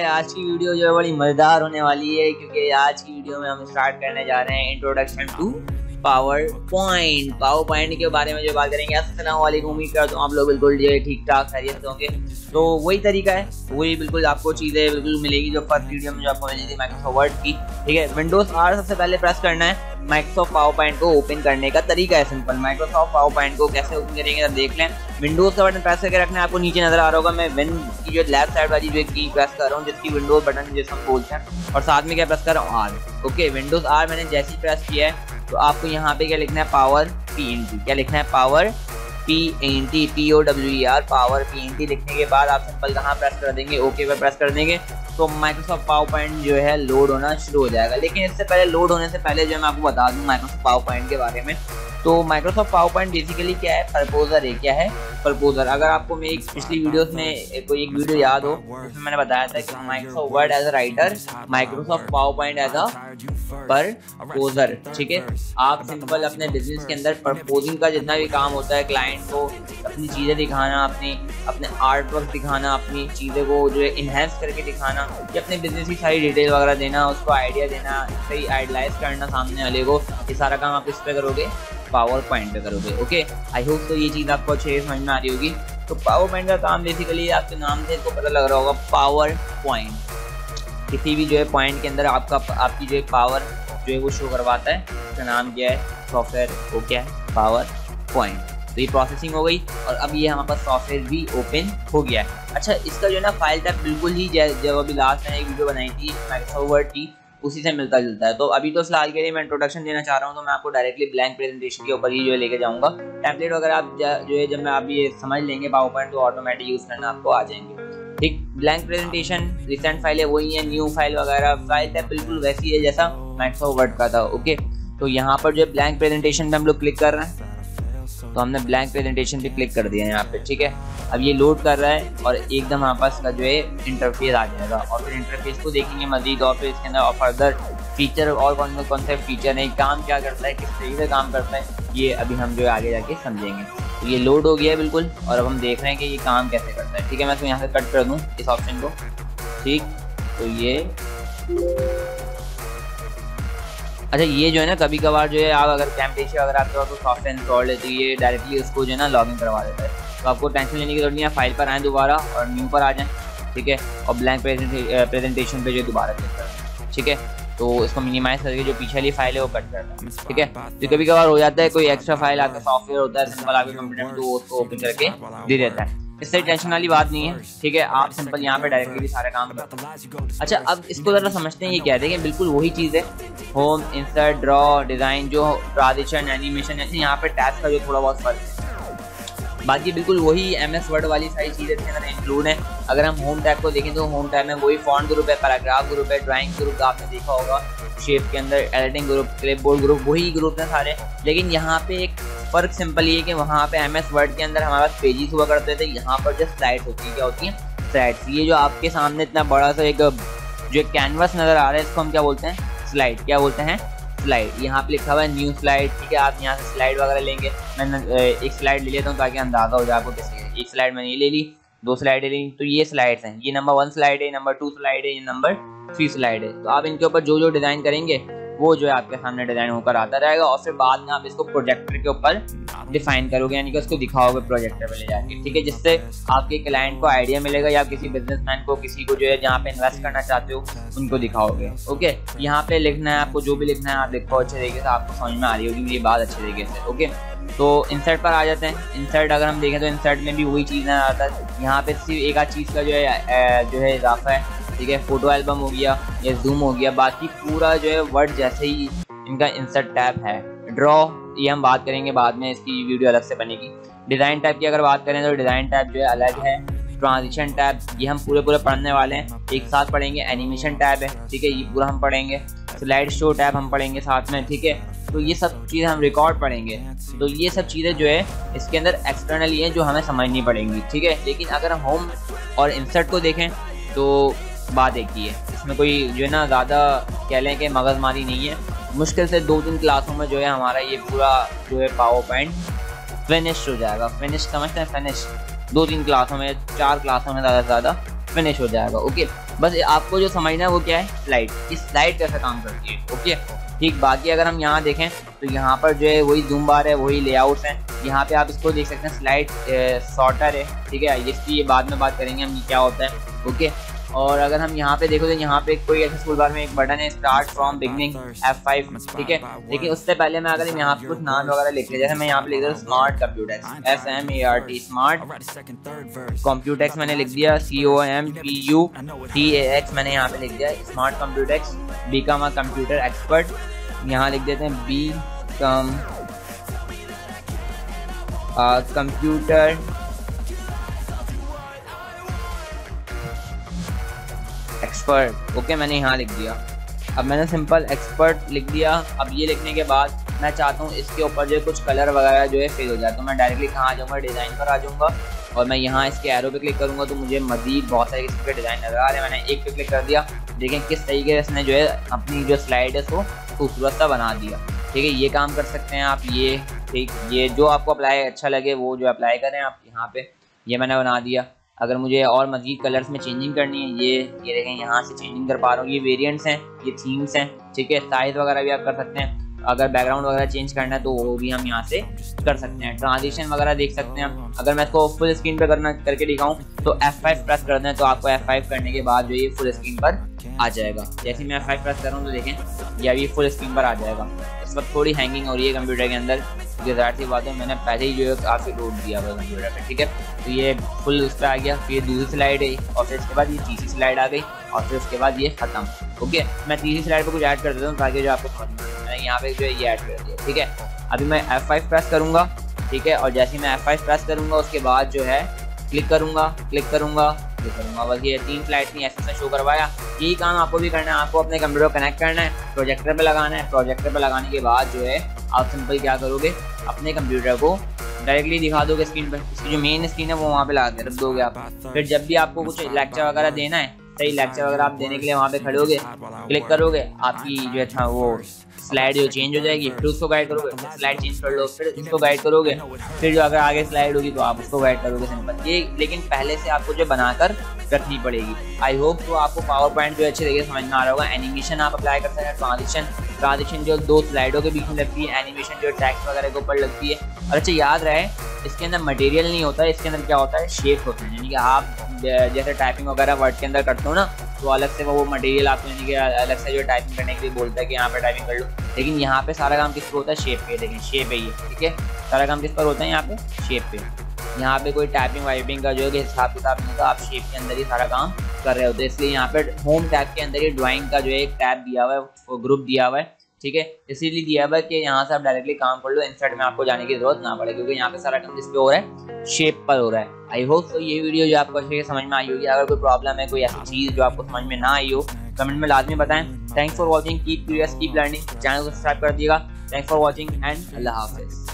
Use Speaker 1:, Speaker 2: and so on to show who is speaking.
Speaker 1: आज की वीडियो जो है बड़ी मज़ेदार होने वाली है, क्योंकि आज की वीडियो में हम स्टार्ट करने जा रहे हैं इंट्रोडक्शन टू पावर पॉइंट के बारे में जो बात करेंगे। अस्सलाम वालेकुम, उम्मीद करता हूँ आप लोग बिल्कुल जो है ठीक ठाक खैरियत से होंगे। तो वही तरीका है, वही बिल्कुल आपको चीज़ें बिल्कुल मिलेगी जो फर्स्ट वीडियो में जो आपको मिली थी माइक्रोसॉफ्ट वर्ड की। ठीक है, विंडोज R सबसे पहले प्रेस करना है। माइक्रोसॉफ्ट पावर पॉइंट को ओपन करने का तरीका है सिंपल। माइक्रोसॉफ्ट पावर पॉइंट को कैसे ओपन करेंगे जब देख लें। विंडोज का बटन प्रेस करके रखना है, आपको नीचे नजर आ रहा होगा। मैं विन की जो लेफ्ट साइड वाली जो की प्रेस कर रहा हूँ, जिसकी विंडोज बटन जिसे हम बोलते हैं, और साथ में क्या प्रेस कर रहा हूँ R। ओके, विंडोज R मैंने जैसे ही प्रेस किया है तो आपको यहाँ पे क्या लिखना है, पावर PNT। क्या लिखना है, power PNT, POWER, power PNT लिखने के बाद आप सिंपल कहाँ प्रेस कर देंगे, ओके पर प्रेस कर देंगे तो माइक्रोसॉफ्ट पावर पॉइंट जो है लोड होना शुरू हो जाएगा। लेकिन इससे पहले लोड होने से पहले जो है मैं आपको बता दूं माइक्रोसॉफ्ट पावर पॉइंट के बारे में। तो माइक्रोसॉफ्ट पावर पॉइंट बेसिकली क्या है, प्रपोजर है। क्या है, प्रपोजर। अगर आपको मेरी पिछली वीडियोस में कोई एक वीडियो याद हो जिसमें मैंने बताया था कि Microsoft Word as a writer, Microsoft PowerPoint as a proposer. ठीक है, आप सिंपल अपने बिजनेस के अंदर प्रपोजिंग का जितना भी काम होता है, क्लाइंट को अपनी चीज़ें दिखाना, अपने आर्ट वर्क दिखाना, अपनी चीज़ें को जो है इन्हेंस करके दिखाना, कि अपने बिजनेस की सारी डिटेल वगैरह देना, उसको आइडिया देना, सही आइडियलाइज करना सामने वाले को, ये सारा काम आप इस पे करोगे, पावर पॉइंट पे करोगे। ओके, आई होप तो ये चीज़ आपको अच्छे से समझ में आ रही होगी। तो पावर पॉइंट का काम बेसिकली आपके नाम से इसको पता लग रहा होगा, पावर पॉइंट। किसी भी जो है पॉइंट के अंदर आपकी जो है पावर जो है वो शो करवाता है। इसका नाम क्या है, सॉफ्टवेयर वो क्या है, पावर पॉइंट। तो ये प्रोसेसिंग हो गई और अब ये हमारे पास सॉफ्टवेयर भी ओपन हो गया है। अच्छा, इसका जो है ना फाइल टाइप बिल्कुल ही जब अभी लास्ट में एक वीडियो बनाई थी माइक्रोसॉफ्ट वर्ड की, उसी से मिलता जुलता है। तो अभी तो फिलहाल के लिए मैं इंट्रोडक्शन देना चाह रहा हूँ, तो मैं आपको डायरेक्टली ब्लैंक प्रेजेंटेशन के ऊपर ही जो है लेके जाऊँगा। टेम्पलेट वगैरह आप जो है जब आप ये समझ लेंगे पावर पॉइंट, तो ऑटोमेटिक यूज़ करना आपको आ जाएंगे। ठीक, ब्लैंक प्रेजेंटेशन रिसेंट फाइल है वही है, न्यू फाइल वगैरह फाइल टाइप बिल्कुल वैसी है जैसा माइक्रोसॉफ्ट वर्ड का था। ओके, तो यहाँ पर जो है ब्लैंक प्रेजेंटेशन पे हम लोग क्लिक कर रहे हैं, तो हमने ब्लैंक प्रेजेंटेशन पे क्लिक कर दिया है यहाँ पे। ठीक है, अब ये लोड कर रहा है और एकदम हमारे पास का जो है इंटरफेस आ जाएगा, और फिर इंटरफेस को देखेंगे मजीद, और फिर इसके अंदर और फर्दर फीचर और कौन से फीचर है, काम क्या करता है, किस तरीके से काम करता है, ये अभी हम जो है आगे जाके समझेंगे। तो ये लोड हो गया है बिल्कुल, और अब हम देख रहे हैं कि ये काम कैसे करता है। ठीक है, मैं इसको यहाँ से कट कर दूँ इस ऑप्शन को। ठीक, तो ये अच्छा, ये जो है ना कभी कभार जो है आप अगर कैम्पेशिया अगर आपके पास तो सॉफ्टवेयर इंस्टॉल है तो ये डायरेक्टली उसको जो है ना लॉगिन करवा देता है। तो आपको टेंशन लेने की जरूरत नहीं है, फाइल पर आएँ दोबारा और न्यू पर आ जाएँ। ठीक है, और ब्लैंक प्रेजेंटेशन पे जो दोबारा क्लिक करें। ठीक है, तो इसको मिनिमाइज करके जो पीछे वाली फाइल है वो कट करना है। ठीक है, तो कभी कभार हो जाता है कोई एक्स्ट्रा फाइल आपका सॉफ्टवेयर होता है सिंपल आपके कंप्यूटर में, तो उसको ओपन करके दे देता है। इससे टेंशन वाली बात नहीं है। ठीक है, आप सिंपल यहाँ पे डायरेक्टली भी सारे काम करते हैं। अच्छा, अब इसको जरा समझते हैं। ये क्या है, बिल्कुल वही चीज़ है, होम, इंसर्ट, ड्रॉ, डिज़ाइन, जो ट्रांजिशन, एनिमेशन, ऐसे यहाँ पे टैब्स का जो थोड़ा बहुत फर्क है, बाकी बिल्कुल वही MS वर्ड वाली सारी चीज़ें इसके अंदर इंक्लूड है। अगर हम होम टैब को देखें तो होम टैब में वही फॉन्ट ग्रुप है, पैराग्राफ ग्रुप है, ड्राइंग ग्रुप आपने देखा होगा, शेप के अंदर एडिटिंग ग्रुप, क्लिपबोर्ड ग्रुप, वही ग्रुप हैं सारे। लेकिन यहाँ पे एक फ़र्क सिंपल ये है कि वहाँ पे MS वर्ड के अंदर हमारे पास पेजेस हुआ करते थे, यहाँ पर जो स्लाइड्स होती है, क्या होती हैं, स्लाइड्स। ये जो आपके सामने इतना बड़ा सा एक जो कैनवस नज़र आ रहा है, इसको हम क्या बोलते हैं, स्लाइड। क्या बोलते हैं, स्लाइड। यहाँ पे लिखा हुआ है न्यू स्लाइड। ठीक है, आप यहाँ से स्लाइड वगैरह लेंगे। मैं एक स्लाइड ले लेता हूँ ताकि अंदाजा हो जाए आपको कैसे। एक स्लाइड मैंने ये ले ली, 2 स्लाइडें ली, तो ये स्लाइड्स हैं। ये नंबर 1 स्लाइड है, नंबर 2 स्लाइड है, ये नंबर 3 स्लाइड है। तो आप इनके ऊपर जो जो डिज़ाइन करेंगे वो जो है आपके सामने डिज़ाइन होकर आता रहेगा, और फिर बाद में आप इसको प्रोजेक्टर के ऊपर डिफाइन करोगे, यानी कि उसको दिखाओगे प्रोजेक्टर पे ले जाके। ठीक है, जिससे आपके क्लाइंट को आइडिया मिलेगा, या किसी बिजनेसमैन को, किसी को जो है जहाँ पे इन्वेस्ट करना चाहते हो उनको दिखाओगे। ओके, यहाँ पे लिखना है आपको, जो भी लिखना है आप लिखो अच्छे तरीके से, आपको समझ में आ रही होगी मेरी बात अच्छे तरीके से। ओके, तो इंसर्ट पर आ जाते हैं। इंसर्ट अगर हम देखें तो इंसर्ट में भी वही चीज़ आता है। यहाँ पे सिर्फ एक आध चीज़ का जो है इजाफा है। ठीक है, फोटो एल्बम हो गया या जूम हो गया, बाकी पूरा जो है वर्ड जैसे ही इनका इंसर्ट टैब है। ड्रॉ, ये हम बात करेंगे बाद में, इसकी वीडियो अलग से बनेगी। डिज़ाइन टैब की अगर बात करें तो डिज़ाइन टैब जो है अलग है। ट्रांजिशन टैब ये हम पूरे पढ़ने वाले हैं, एक साथ पढ़ेंगे। एनिमेशन टैब है, ठीक है, ये पूरा हम पढ़ेंगे। स्लाइड शो टैब हम पढ़ेंगे साथ में। ठीक है, तो ये सब चीज़ें हम रिकॉर्ड पढ़ेंगे। तो ये सब चीज़ें जो है इसके अंदर एक्सटर्नली हैं जो हमें समझनी पड़ेंगी। ठीक है, लेकिन अगर हम होम और इंसर्ट को देखें तो बात एक ही है, इसमें कोई जो है ना ज़्यादा कह लें कि मगजमारी नहीं है। मुश्किल से 2-3 क्लासों में जो है हमारा ये पूरा जो है पावर पॉइंट फिनिश हो जाएगा। फिनिश समझते हैं, फिनिश 2-3 क्लासों में, 4 क्लासों में ज़्यादा से ज़्यादा फिनिश हो जाएगा। ओके, बस आपको जो समझना है वो क्या है, स्लाइड, इस स्लाइड कैसे काम करती है। ओके ठीक, बाकी अगर हम यहाँ देखें तो यहाँ पर जो है वही जूम बार है, वही लेआउट्स हैं। यहाँ पे आप इसको देख सकते हैं, स्लाइड सॉर्टर है, ठीक है, इसकी ये बाद में बात करेंगे हम ये क्या होता है। ओके, और अगर हम यहाँ पे देखो तो यहाँ पे कोई ऐसे टूल बार में एक बटन है स्टार्ट फ्रॉम बिगनिंग F5, ठीक है। लेकिन उससे पहले मैं अगर यहाँ पे कुछ नाम वगैरह लिख लिया, जैसे मैं यहाँ पे लिख रहा हूँ smart Computex, SMART smart Computex मैंने लिख दिया, COMPUTEX मैंने यहाँ पे लिख दिया smart Computex. Become a computer expert, यहाँ लिख देते हैं बिकम कंप्यूटर एक्सपर्ट। ओके, मैंने यहाँ लिख दिया। अब मैंने सिंपल एक्सपर्ट लिख दिया। अब ये लिखने के बाद मैं चाहता हूँ इसके ऊपर जो कुछ कलर वगैरह जो है फिल हो जाए, तो मैं डायरेक्टली कहाँ आ जाऊँगा, डिज़ाइन पर आ जाऊँगा और मैं यहाँ इसके एरो पे क्लिक करूँगा तो मुझे मज़ीद बहुत सारे किस्म के डिज़ाइन नज़र आ रहे हैं। मैंने एक पे क्लिक कर दिया, देखें किस तरीके से इसने जो है अपनी जो स्लाइड है उसको खूबसूरत सा बना दिया। ठीक है, ये काम कर सकते हैं आप, ये ठीक, ये जो आपको अप्लाई अच्छा लगे वो जो अप्लाई करें आप। यहाँ पे ये मैंने बना दिया। अगर मुझे और मज़ीद कलर्स में चेंजिंग करनी है, ये देखें यहाँ से चेंजिंग कर पा रहा हूँ। ये वेरिएंट्स हैं, ये थीम्स हैं, ठीक है। साइज वगैरह भी आप कर सकते हैं। अगर बैकग्राउंड वगैरह चेंज करना है तो वो भी हम यहाँ से कर सकते हैं। ट्रांजिशन वगैरह देख सकते हैं। अगर मैं इसको फुल स्क्रीन पे करके दिखाऊं तो F5 प्रेस कर दें तो आपको F5 करने के बाद जो ये फुल स्क्रीन पर आ जाएगा। जैसे मैं F5 प्रेस कर रहा हूँ तो देखें ये अभी फुल स्क्रीन पर आ जाएगा। इस वक्त थोड़ी हैंगिंग हो रही है कंप्यूटर के अंदर, क्योंकि ज़ाहिर सी बात है मैंने पहले ही जो है काफ़ी लोड दिया हुआ कंप्यूटर पर, ठीक है। तो ये फुल उस पर आ गया, फिर दूसरी स्लाइड है और फिर इसके बाद ये तीसरी स्लाइड आ गई और फिर उसके बाद ये ख़त्म। ओके, मैं तीसरी स्लाइड पर कुछ ऐड कर देता हूँ ताकि जो आपको समझ में, मैंने यहाँ पे जो है ये ऐड कर दिया, ठीक है। अभी मैं F5 प्रेस करूँगा, ठीक है, और जैसे ही मैं F5 प्रेस करूँगा उसके बाद जो है क्लिक करूँगा, बस ये 3 स्लाइड्स नहीं ऐसे शो करवाया। यही काम आपको भी करना है। आपको अपने कंप्यूटर को कनेक्ट करना है, प्रोजेक्टर पे लगाना है। प्रोजेक्टर पे लगाने के बाद जो है आप सिंपल क्या करोगे, अपने कंप्यूटर को डायरेक्टली दिखा दोगे स्क्रीन पर। इसकी जो मेन स्क्रीन है वो वहाँ पे लगा के रख दोगे आप। फिर जब भी आपको कुछ लेक्चर वगैरह देना है, सही लेक्चर वगैरह आप देने के लिए वहाँ पे खड़े होगे, क्लिक करोगे, आपकी जो था वो स्लाइड जो चेंज हो जाएगी। फिर उसको गाइड करोगे, स्लाइड चेंज कर लो, फिर इसको गाइड करोगे, फिर जो अगर आगे स्लाइड होगी तो आप उसको गाइड करोगे, सिंपल ये। लेकिन पहले से आपको जो बनाकर रखनी पड़ेगी। आई होप तो आपको पावर पॉइंट जो अच्छे तरीके से समझ में आ रहा होगा। एनिमेशन आप अप्लाई कर सकते हैं, ट्रांजिशन जो 2 स्लाइडों के बीच में लगती है, एनिमेशन जो टेक्स्ट वगैरह के ऊपर लगती है। और अच्छा याद रहे, इसके अंदर मटेरियल नहीं होता है, इसके अंदर क्या होता है, शेप होते हैं। यानी कि आप जैसे टाइपिंग वगैरह वर्ड के अंदर करते हो ना, तो अलग से वो मटेरियल आपको यानी कि अलग से जो टाइपिंग करने के लिए बोलता है कि यहाँ पे टाइपिंग कर लो। लेकिन यहाँ पे सारा काम किस पर होता है, शेप पे। देखिए शेप है ये, ठीक है, सारा काम किस पर होता है, यहाँ पे शेप पे। यहाँ पे कोई टाइपिंग वाइपिंग का जो है हिसाब किताब नहीं होता, आप शेप के अंदर ही सारा काम कर रहे होते हैं। इसलिए यहाँ पे होम टैब के अंदर ही ड्राइंग का जो है एक टैब दिया हुआ है, वो ग्रुप दिया हुआ है, ठीक है। इसीलिए दिया हुआ है कि यहाँ से आप डायरेक्टली काम कर लो, इंसर्ट में आपको जाने की जरूरत ना पड़े, क्योंकि यहाँ पे सारा काम जिस पे हो रहा है, शेप पर हो रहा है। आई होप तो ये वीडियो जो आपको अच्छे से समझ में आई होगी। अगर कोई प्रॉब्लम है, कोई ऐसी चीज़ जो आपको समझ में ना आई हो, कमेंट में लाजमी बताएं। Thanks for watching, keep curious, keep learning. Channel को सब्सक्राइब कर दिएगा। थैंक्स फॉर वॉचिंग एंड अल्लाह हाफिज़।